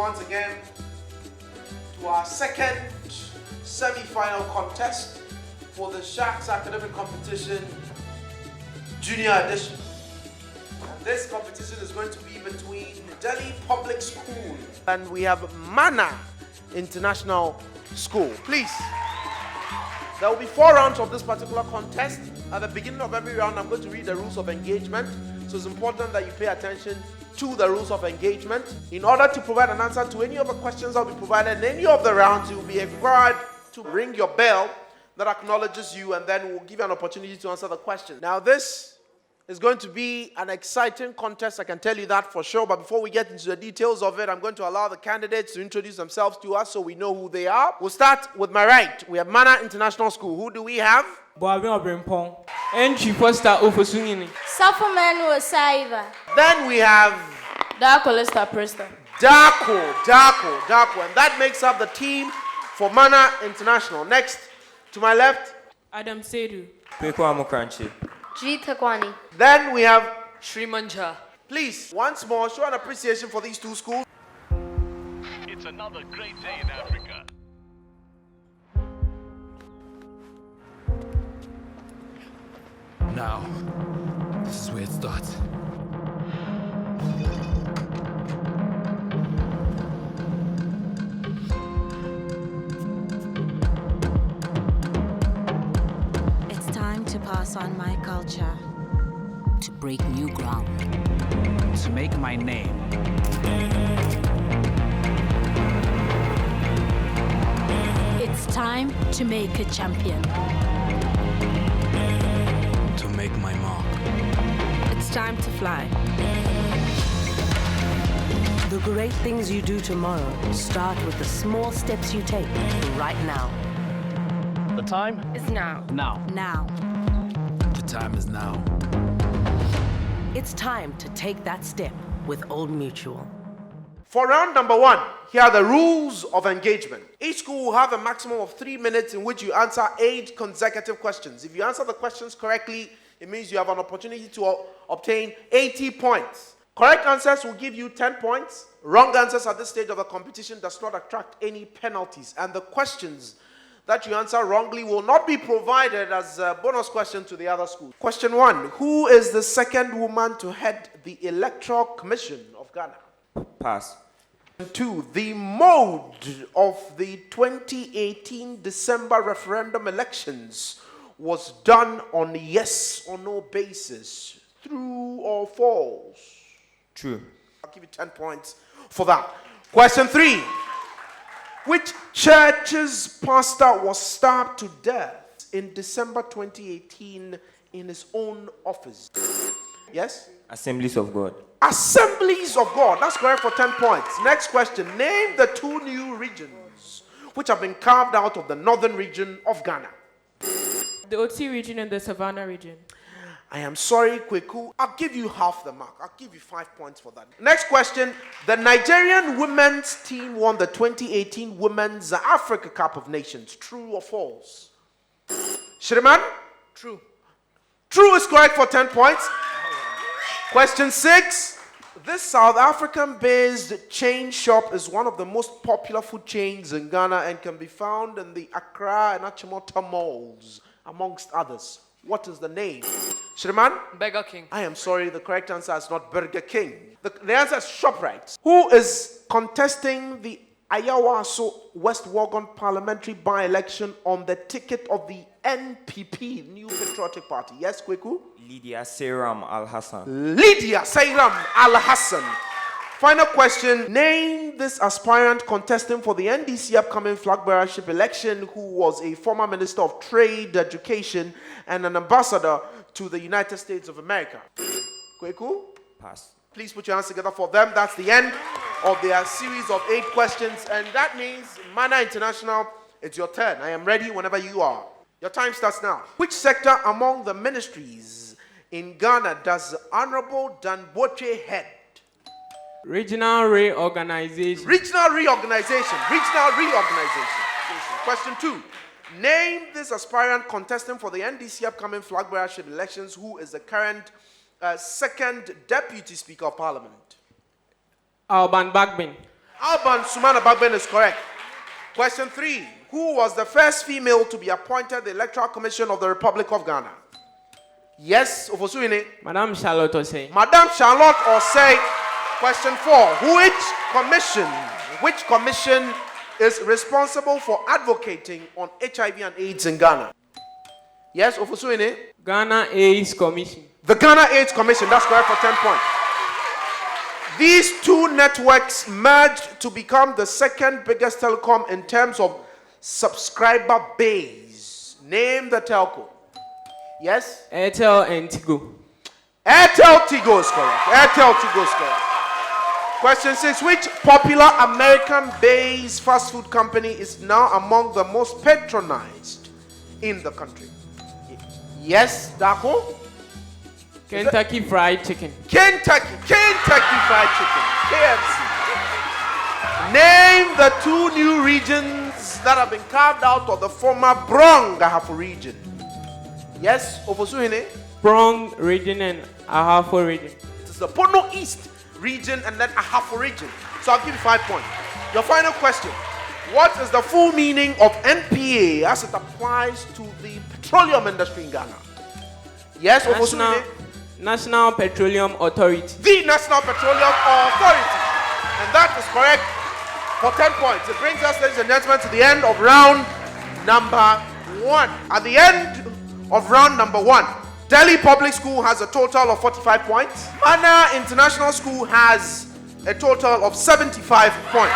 once again to our second semi-final contest for the Sharks Academic Competition Junior Edition. And this competition is going to be between Delhi Public School and we have Manna International School. Please. There will be 4 rounds of this particular contest. At the beginning of every round, I'm going to read the rules of engagement. So it's important that you pay attention to the rules of engagement. In order to provide an answer to any of the questions that will be provided in any of the rounds, you will be required to ring your bell that acknowledges you, and then we'll give you an opportunity to answer the question. Now, this is going to be an exciting contest, I can tell you that for sure. But before we get into the details of it, I'm going to allow the candidates to introduce themselves to us so we know who they are. We'll start with my right. We have Manna International School. Who do we have? Entry poster Ofosunini. Safomenu Saiva. Then we have Darko Lester Presta. Darko. And that makes up the team for Manna International. Next, to my left, Adam Sedu. Kweko Amokranchi. Jita Kwani. Then we have Srimanja. Please, once more, show an appreciation for these two schools. It's another great day in Africa. Now, this is where it starts. It's time to pass on my culture. To break new ground. To make my name. It's time to make a champion. To make my mark. It's time to fly. The great things you do tomorrow start with the small steps you take right now. The time Is now. now. Now. The time is now. It's time to take that step with Old Mutual. For round number 1, here are the rules of engagement. Each school will have a maximum of 3 minutes in which you answer 8 consecutive questions. If you answer the questions correctly, it means you have an opportunity to obtain 80 points. Correct answers will give you 10 points. Wrong answers at this stage of the competition does not attract any penalties. And the questions that you answer wrongly will not be provided as a bonus question to the other school. Question 1. Who is the second woman to head the Electoral Commission of Ghana? Pass. 2. The mode of the 2018 December referendum elections was done on a yes or no basis. True or false? True. I'll give you 10 points for that. Question 3. Which church's pastor was stabbed to death in December 2018 in his own office? Yes? Assemblies of God. Assemblies of God. That's correct for 10 points. Next question. Name the 2 new regions which have been carved out of the northern region of Ghana. The Oti region and the Savannah region. I am sorry, Kweku. I'll give you half the mark. I'll give you 5 points for that. Next question. The Nigerian women's team won the 2018 Women's Africa Cup of Nations. True or false? Shriman? True. True is correct for 10 points. Question 6. This South African-based chain shop is one of the most popular food chains in Ghana and can be found in the Accra and Achimota malls, amongst others. What is the name? Shriman? Burger King. I am sorry, the correct answer is not Burger King. The answer is ShopRite. Who is contesting the Ayawaso West Wuogon parliamentary by-election on the ticket of the NPP, New Patriotic Party? Yes, Kweku? Lydia Sairam Alhassan. Lydia Sairam Alhassan. Final question. Name this aspirant contesting for the NDC upcoming flag bearership election who was a former Minister of Trade, Education, and an ambassador to the United States of America. Kweku? Pass. Please put your hands together for them. That's the end of their series of 8 questions. And that means, Manna International, it's your turn. I am ready whenever you are. Your time starts now. Which sector among the ministries in Ghana does Honorable Danboche head? Regional reorganization. Regional reorganization. Question 2. Name this aspirant contesting for the NDC upcoming flag bearership elections who is the current second Deputy Speaker of Parliament. Alban Bagbin. Alban Sumana Bagben is correct. Question 3. Who was the first female to be appointed the Electoral Commission of the Republic of Ghana? Yes, Ofosuine. Madame Charlotte Osei. Madame Charlotte Osei. Question 4. Which commission is responsible for advocating on HIV and AIDS in Ghana? Yes, Ofosuine. Ghana AIDS Commission. The Ghana AIDS Commission. That's correct for 10 points. These two networks merged to become the second biggest telecom in terms of subscriber base. Name the telco. Yes? Airtel and Tigo. Airtel Tigo is correct. Airtel Tigo is correct. Question 6. Which popular American-based fast food company is now among the most patronized in the country? Yes, Dako? Kentucky Fried Chicken. Kentucky Fried Chicken. KFC. Name the two new regions that have been carved out of the former Brong Ahafo region. Yes, Ofosuhene? Brong region and Ahafo region. It is the Bono East region and then Ahafo region. So I'll give you 5 points. Your final question. What is the full meaning of NPA as it applies to the petroleum industry in Ghana? Yes, Ofosuhene? National Petroleum Authority. The National Petroleum Authority. And that is correct for 10 points. It brings us, ladies and gentlemen, to the end of round number 1. At the end of round number 1, Delhi Public School has a total of 45 points. Manna International School has a total of 75 points.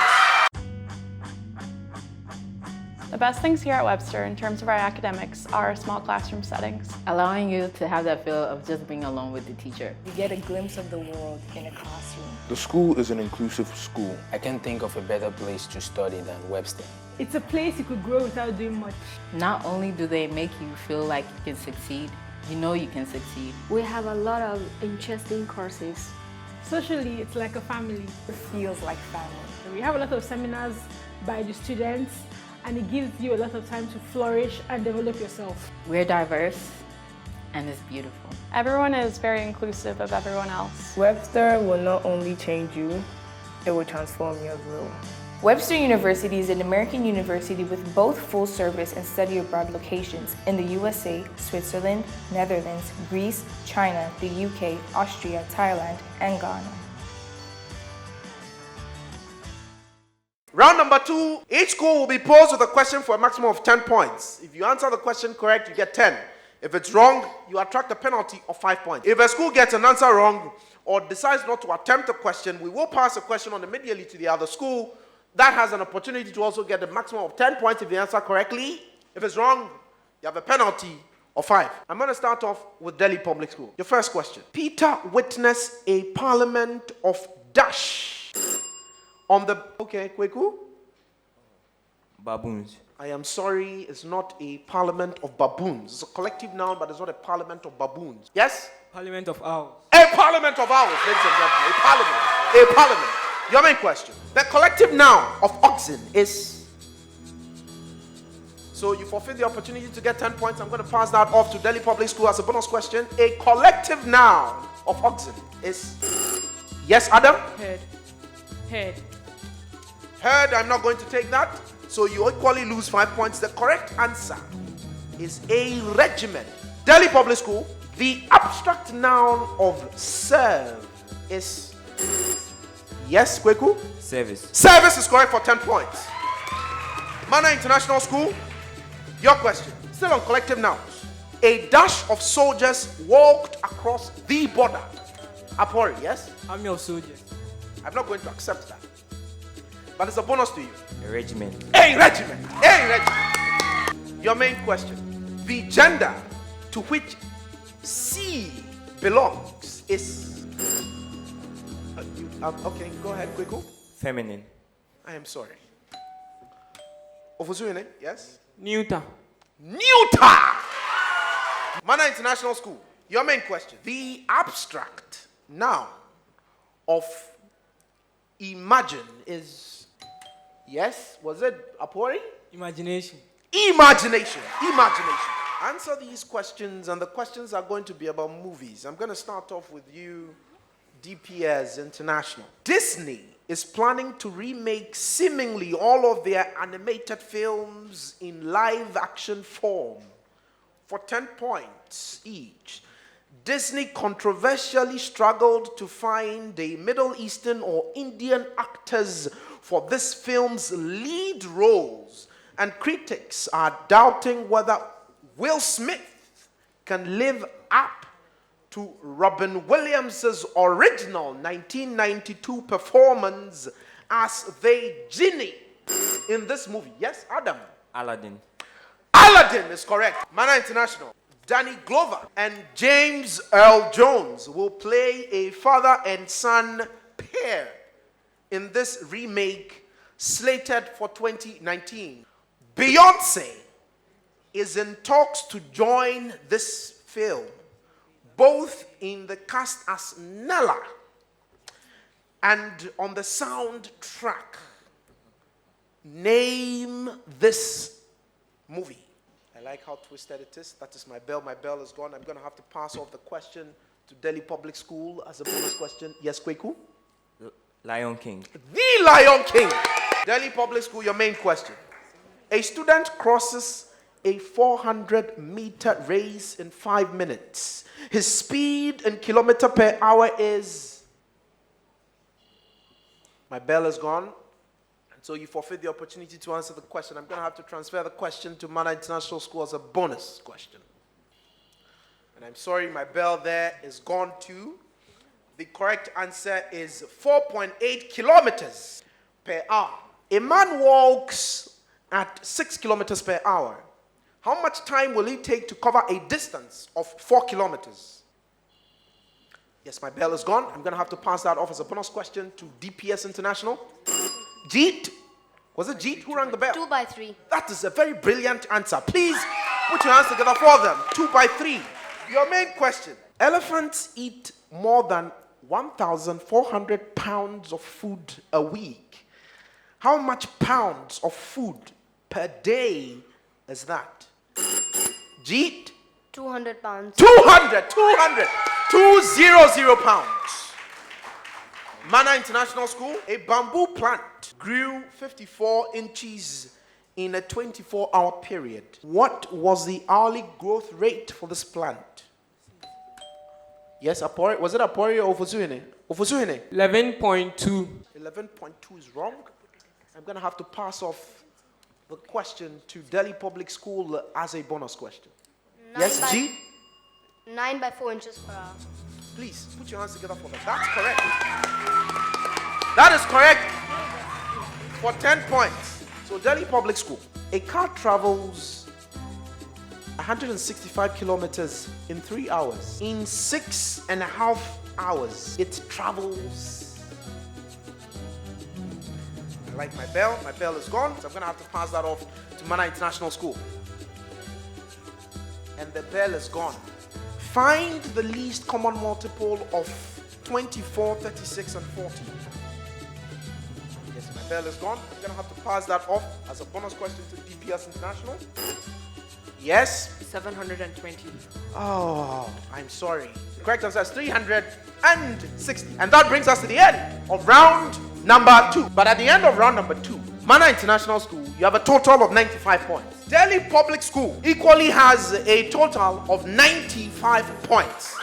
The best things here at Webster in terms of our academics are small classroom settings. Allowing you to have that feel of just being alone with the teacher. You get a glimpse of the world in a classroom. The school is an inclusive school. I can't think of a better place to study than Webster. It's a place you could grow without doing much. Not only do they make you feel like you can succeed, you know you can succeed. We have a lot of interesting courses. Socially, it's like a family. It feels like family. We have a lot of seminars by the students, and it gives you a lot of time to flourish and develop yourself. We're diverse, and it's beautiful. Everyone is very inclusive of everyone else. Webster will not only change you, it will transform you as well. Webster University is an American university with both full service and study abroad locations in the USA, Switzerland, Netherlands, Greece, China, the UK, Austria, Thailand, and Ghana. Round number 2, each school will be posed with a question for a maximum of 10 points. If you answer the question correct, you get 10. If it's wrong, you attract a penalty of 5 points. If a school gets an answer wrong or decides not to attempt a question, we will pass the question on immediately to the other school. That has an opportunity to also get a maximum of 10 points if they answer correctly. If it's wrong, you have a penalty of 5. I'm going to start off with Delhi Public School. Your first question. Peter witnessed a parliament of dash on the... Okay, Kweku? Baboons. I am sorry, it's not a parliament of baboons. It's a collective noun, but it's not a parliament of baboons. Yes? Parliament of Owls. A parliament of owls, ladies and gentlemen. A parliament. A parliament. Your main question. The collective noun of oxen is... So you forfeit the opportunity to get 10 points. I'm going to pass that off to Delhi Public School as a bonus question. A collective noun of oxen is... Yes, Adam? Head. Heard, I'm not going to take that. So you equally lose 5 points. The correct answer is a regiment. Delhi Public School, the abstract noun of serve is... Yes, Kweku? Service. Service is correct for 10 points. Manna International School, your question. Still on collective nouns. A dash of soldiers walked across the border. Apori, yes? Army of soldiers. I'm not going to accept that. But it's a bonus to you. A regiment. A regiment. A regiment. Your main question. The gender to which C belongs is... okay, go ahead, Kweku. Feminine. I am sorry. Ofusuine, yes? Neuter. Manna International School. Your main question. The abstract noun of imagine is... Yes? Was it Apori? Imagination. Imagination. Answer these questions, and the questions are going to be about movies. I'm going to start off with you, DPS International. Disney is planning to remake seemingly all of their animated films in live action form for 10 points each. Disney controversially struggled to find a Middle Eastern or Indian actors for this film's lead roles, and critics are doubting whether Will Smith can live up to Robin Williams' original 1992 performance as the genie in this movie. Yes, Adam? Aladdin. Aladdin is correct. Manna International. Danny Glover and James Earl Jones will play a father and son pair in this remake slated for 2019. Beyonce is in talks to join this film, both in the cast as Nala and on the soundtrack. Name this movie. I like how twisted it is. That is my bell. My bell is gone. I'm going to have to pass off the question to Delhi Public School as a bonus question. Yes, Kweku? Lion King. The Lion King. Delhi Public School, your main question. A student crosses a 400-meter race in 5 minutes. His speed in kilometer per hour is... My bell is gone. So you forfeit the opportunity to answer the question. I'm going to have to transfer the question to Manna International School as a bonus question. And I'm sorry, my bell there is gone too. The correct answer is 4.8 kilometers per hour. A man walks at 6 kilometers per hour. How much time will it take to cover a distance of 4 kilometers? Yes, my bell is gone. I'm going to have to pass that off as a bonus question to DPS International. Jeet? Was it Jeet who rang the bell? 2 by 3. That is a very brilliant answer. Please put your hands together for them. 2 by 3. Your main question. Elephants eat more than 1,400 pounds of food a week. How much pounds of food per day is that? Jeet? 200 pounds. 200 pounds. Manna International School, a bamboo plant grew 54 inches in a 24-hour period. What was the hourly growth rate for this plant? Yes, Apori. Was it Apori or Ofosuhene? Ofosuhene? 11.2. 11.2 is wrong. I'm going to have to pass off the question to Delhi Public School as a bonus question. Yes, G? 9 by 4 inches per hour. Please, put your hands together for that. That's correct. That is correct. For 10 points. So, Delhi Public School. A car travels 165 kilometers in 3 hours. In 6.5 hours, it travels. I like my bell. My bell is gone. So, I'm going to have to pass that off to Manna International School. And the bell is gone. Find the least common multiple of 24, 36, and 40. Yes, my bell is gone. I'm going to have to pass that off as a bonus question to DPS International. Yes? 720. Oh, I'm sorry. The correct answer is 360. And that brings us to the end of round number 2. But at the end of round number 2, Manna International School, you have a total of 95 points. Delhi Public School equally has a total of 95 points.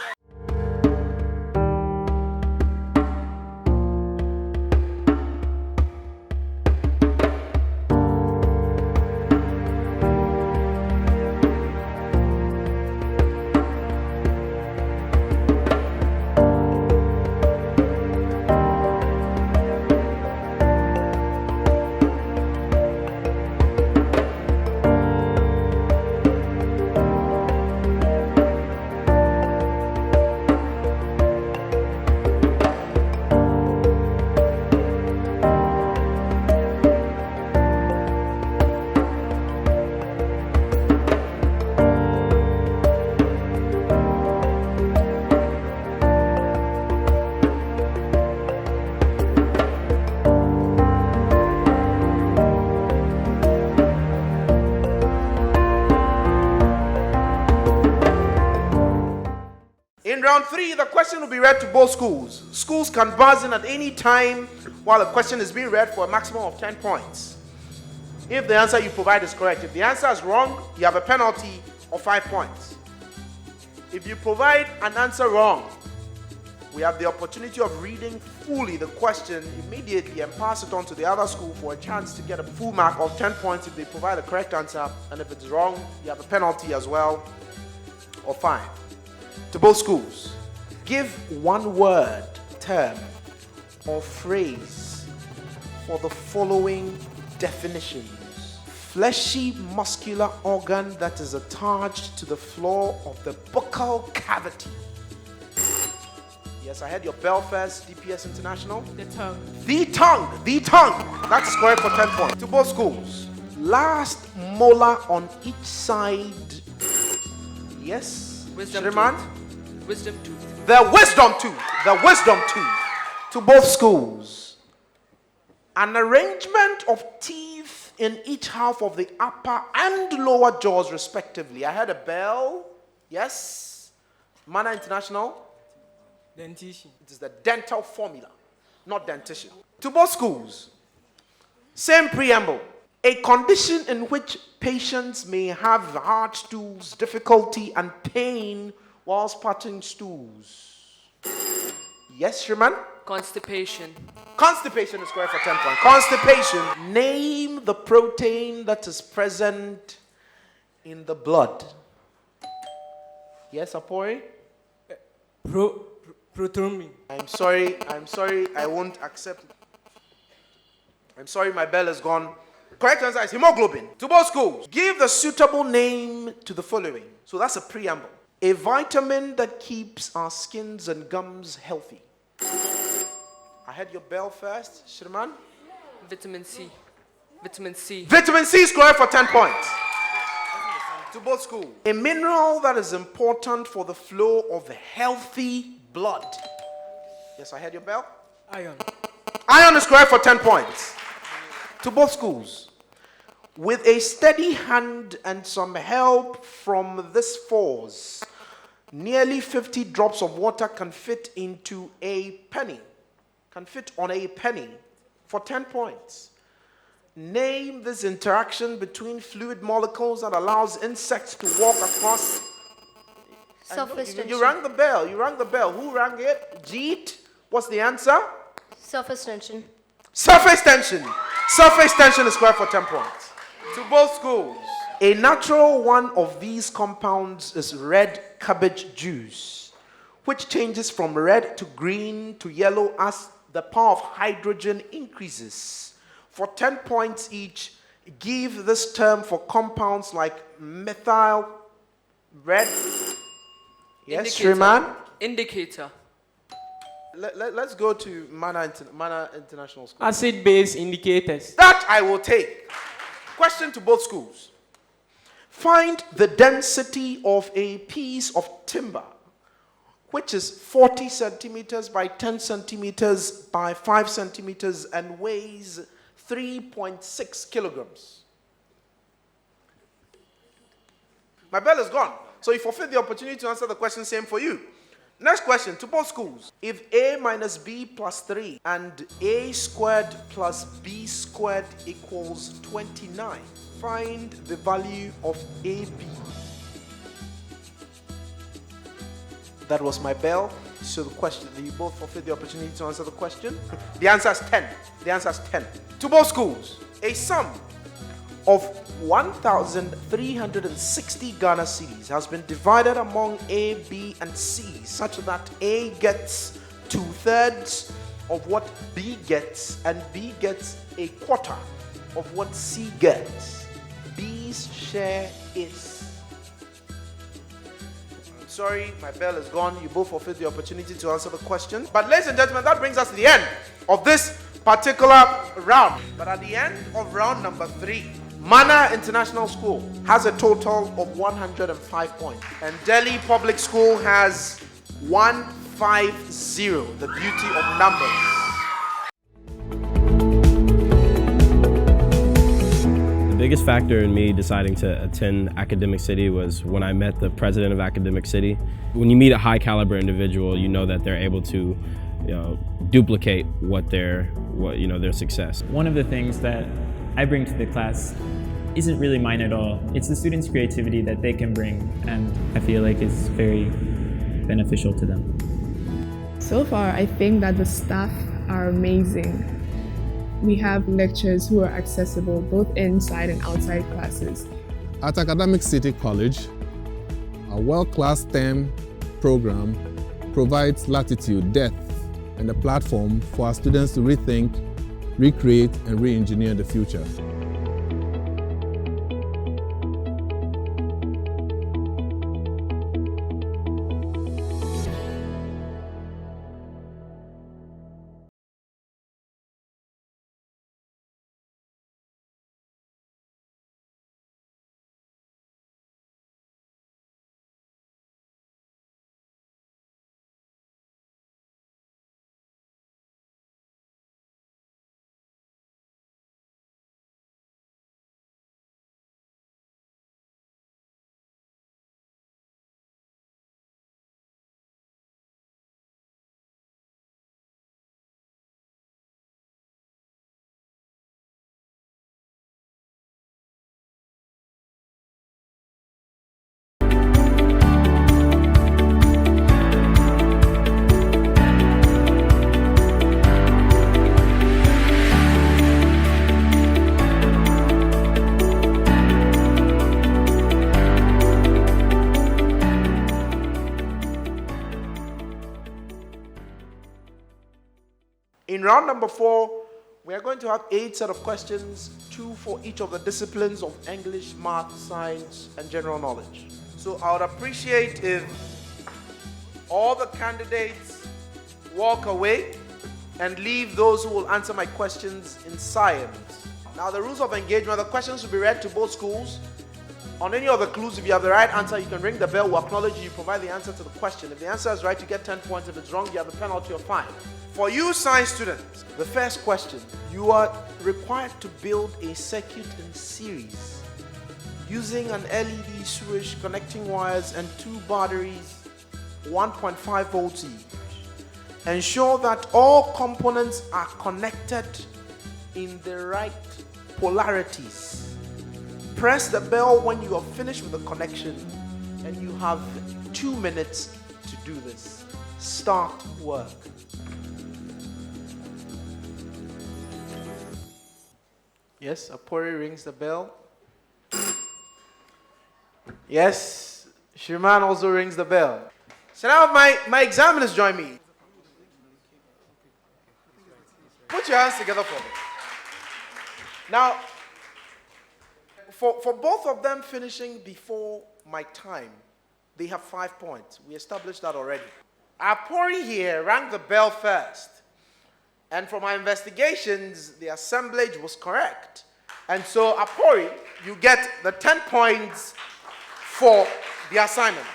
In round 3, the question will be read to both schools. Schools can buzz in at any time while a question is being read for a maximum of 10 points. If the answer you provide is correct, if the answer is wrong, you have a penalty of 5 points. If you provide an answer wrong, we have the opportunity of reading fully the question immediately and pass it on to the other school for a chance to get a full mark of 10 points if they provide a correct answer. And if it's wrong, you have a penalty as well of 5. To both schools, give one word, term, or phrase for the following definitions. Fleshy muscular organ that is attached to the floor of the buccal cavity. Yes, I had your bell first, DPS International. The tongue. The tongue. The tongue. That's correct for 10 points. To both schools. Last molar on each side. Yes. Wisdom Shriman? tooth. Wisdom tooth. The wisdom tooth. The wisdom tooth. To both schools. An arrangement of teeth in each half of the upper and lower jaws respectively. I had a bell. Yes. Manna International. Dentition. It is the dental formula, not dentition. To both schools, same preamble. A condition in which patients may have hard stools, difficulty and pain whilst passing stools. Yes, Shriman? Constipation. Constipation is correct for 10 points. Constipation. Name the protein that is present in the blood. Yes, Apori? Petroleum. I'm sorry, I won't accept it. I'm sorry, my bell is gone. Correct answer is hemoglobin. To both schools, give the suitable name to the following. So that's a preamble. A vitamin that keeps our skins and gums healthy. I had your bell first, Shriman. Vitamin C. Vitamin C. Vitamin C is correct for 10 points. To both schools. A mineral that is important for the flow of healthy blood. Yes, I had your bell. Iron. Iron is correct for 10 points. To both schools. With a steady hand and some help from this force, nearly 50 drops of water can fit into a penny. Can fit on a penny for 10 points. Name this interaction between fluid molecules that allows insects to walk across. Surface tension. You rang the bell. You rang the bell. Who rang it? Jeet. What's the answer? Surface tension. Surface tension. Surface tension is correct for 10 points. To both schools. A natural one of these compounds is red cabbage juice, which changes from red to green to yellow as the power of hydrogen increases. For 10 points each, give this term for compounds like methyl, red. Yes, Shriman? Indicator. Let's go to Manna International School. Acid-base indicators. That I will take. Question to both schools. Find the density of a piece of timber, which is 40 centimeters by 10 centimeters by 5 centimeters and weighs 3.6 kilograms. My bell is gone. So you forfeit the opportunity to answer the question, same for you. Next question to both schools. If a minus b plus 3 and a squared plus b squared equals 29, find the value of ab. That was my bell. So the question, you both forfeit the opportunity to answer the question. The answer is 10. The answer is 10. To both schools, a sum of 1,360 Ghana cedis has been divided among A, B, and C, such that A gets 2/3 of what B gets, and B gets a quarter of what C gets. B's share is. I'm sorry, my bell is gone. You both forfeit the opportunity to answer the question. But ladies and gentlemen, that brings us to the end of this particular round. But at the end of round number 3, Manna International School has a total of 105 points. And Delhi Public School has 150, the beauty of numbers. The biggest factor in me deciding to attend Academic City was when I met the president of Academic City. When you meet a high caliber individual, you know that they're able to duplicate their success. One of the things that I bring to the class isn't really mine at all. It's the students' creativity that they can bring, and I feel like it's very beneficial to them. So far, I think that the staff are amazing. We have lecturers who are accessible both inside and outside classes. At Academic City College, a world-class STEM program provides latitude, depth, and a platform for our students to rethink, recreate, and re-engineer the future. In round number 4, we are going to have 8 set of questions, 2 for each of the disciplines of English, Math, Science, and General Knowledge. So I would appreciate if all the candidates walk away and leave those who will answer my questions in silence. Now the rules of engagement, the questions will be read to both schools. On any of the clues, if you have the right answer, you can ring the bell, we'll acknowledge you, provide the answer to the question. If the answer is right, you get 10 points. If it's wrong, you have a penalty of fine. For you science students, the first question, you are required to build a circuit in series using an LED switch, connecting wires, and 2 batteries, 1.5 volts each. Ensure that all components are connected in the right polarities. Press the bell when you are finished with the connection, and you have 2 minutes to do this. Start work. Yes, Apori rings the bell. Yes, Shriman also rings the bell. So now my examiners join me. Put your hands together for me. Now, for both of them finishing before my time, they have 5 points. We established that already. Apori here rang the bell first. And from my investigations, the assemblage was correct. And so, Apori, you get the 10 points for the assignment.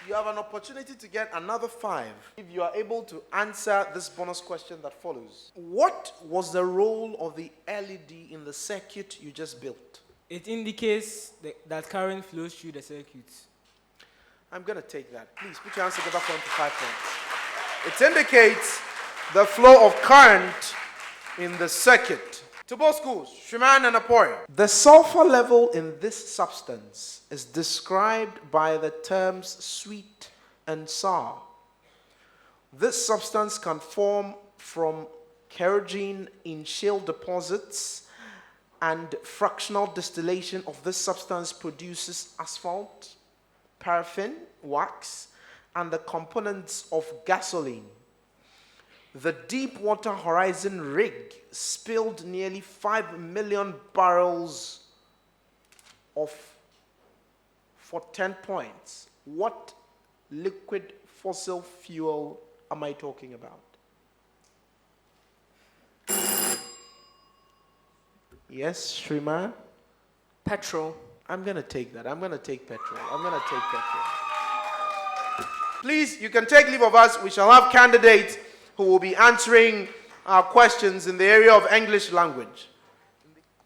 You have an opportunity to get another 5 if you are able to answer this bonus question that follows. What was the role of the LED in the circuit you just built? It indicates that current flows through the circuit. I'm going to take that. Please put your hands together for 5 points. It indicates the flow of current in the circuit. To both schools, Shriman and Apori. The sulfur level in this substance is described by the terms sweet and sour. This substance can form from kerosene in shale deposits, and fractional distillation of this substance produces asphalt, paraffin, wax, and the components of gasoline. The Deepwater Horizon rig spilled nearly 5 million barrels for 10 points. What liquid fossil fuel am I talking about? Yes, Shriman? Petrol. I'm going to take that. I'm going to take petrol. Please, you can take leave of us. We shall have candidates who will be answering our questions in the area of English language.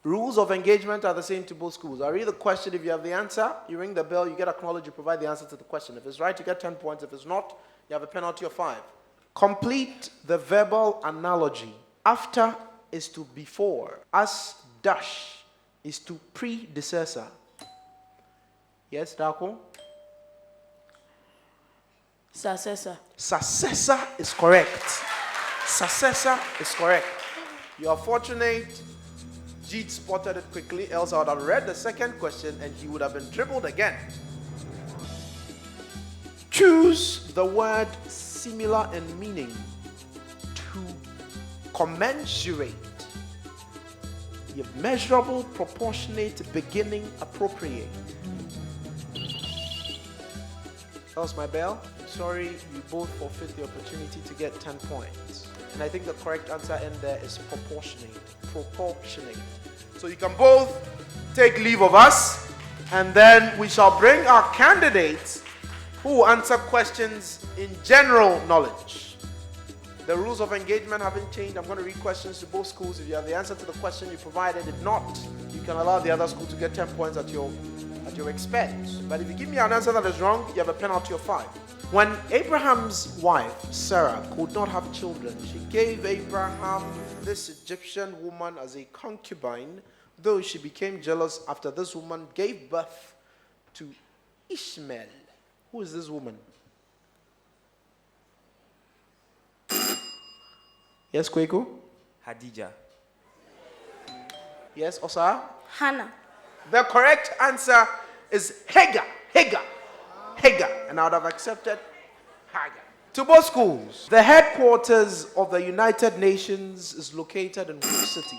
Rules of engagement are the same to both schools. I read the question. If you have the answer, you ring the bell, you get acknowledged, you provide the answer to the question. If it's right, you get 10 points. If it's not, You have a penalty of 5. Complete the verbal analogy. After is to before, as dash is to predecessor. Yes, Dako? Successor. Successor is correct. Successor is correct. You are fortunate Jeet spotted it quickly, else I would have read the second question and he would have been dribbled again. Choose the word similar in meaning to commensurate. Give measurable, proportionate, beginning, appropriate. That was my bell. Sorry, you both forfeit the opportunity to get 10 points. And I think the correct answer in there is proportionate. Proportionate. So you can both take leave of us, and then we shall bring our candidates who will answer questions in general knowledge. The rules of engagement haven't changed. I'm going to read questions to both schools. If you have the answer to the question you provided, if not, you can allow the other school to get 10 points at your expense. But if you give me an answer that is wrong, you have a penalty of 5. When Abraham's wife, Sarah, could not have children, she gave Abraham this Egyptian woman as a concubine, though she became jealous after this woman gave birth to Ishmael. Who is this woman? Yes, Kweku? Hadija. Yes, Osa? Hannah. The correct answer is Hagar. And I would have accepted Hagar. To both schools, the headquarters of the United Nations is located in which city?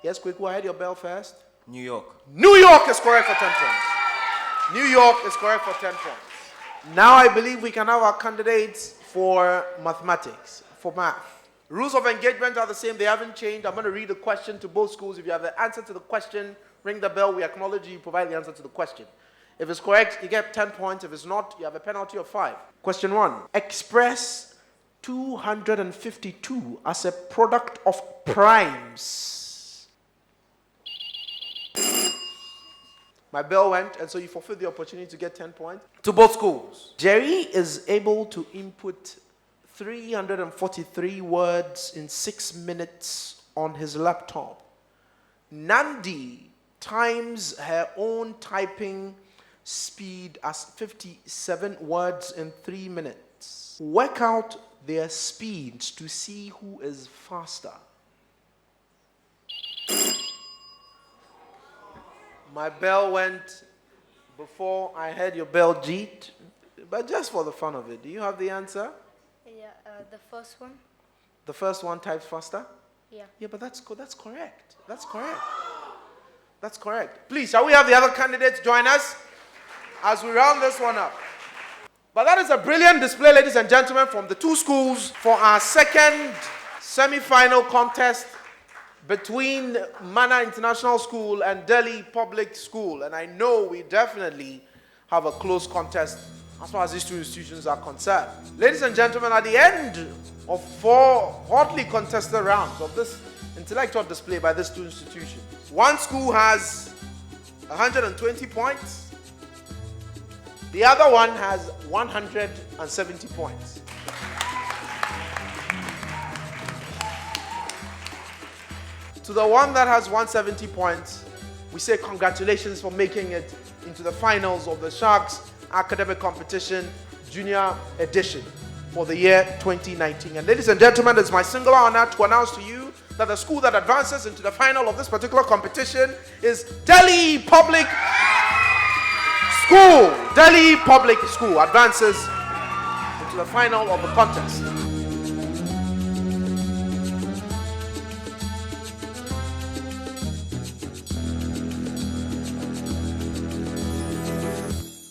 Yes, quick, I had your bell first. New York. New York is correct for 10 points. New York is correct for 10 points. Now I believe we can have our candidates for mathematics, for math. Rules of engagement are the same. They haven't changed. I'm going to read the question to both schools. If you have the answer to the question, ring the bell. We acknowledge you provide the answer to the question. If it's correct, you get 10 points. If it's not, you have a penalty of 5. Question 1. Express 252 as a product of primes. My bell went, and so you forfeit the opportunity to get 10 points. To both schools. Jerry is able to input 343 words in 6 minutes on his laptop. Nandi times her own typing speed as 57 words in 3 minutes. Work out their speeds to see who is faster. My bell went before I heard your bell, Jeet. But just for the fun of it, do you have the answer? Yeah, the first one. The first one types faster? Yeah. Yeah, but that's correct. That's correct. Please, shall we have the other candidates join us as we round this one up? But that is a brilliant display, ladies and gentlemen, from the two schools for our second semi-final contest between Manna International School and Delhi Public School. And I know we definitely have a close contest as far as these two institutions are concerned. Ladies and gentlemen, at the end of 4 hotly contested rounds of this intellectual display by these two institutions, one school has 120 points. The other one has 170 points. To the one that has 170 points, we say congratulations for making it into the finals of the Sharks Academic Competition Junior Edition for the year 2019. And ladies and gentlemen, it's my singular honor to announce to you that the school that advances into the final of this particular competition is Delhi Public School. Delhi Public School advances into the final of the contest.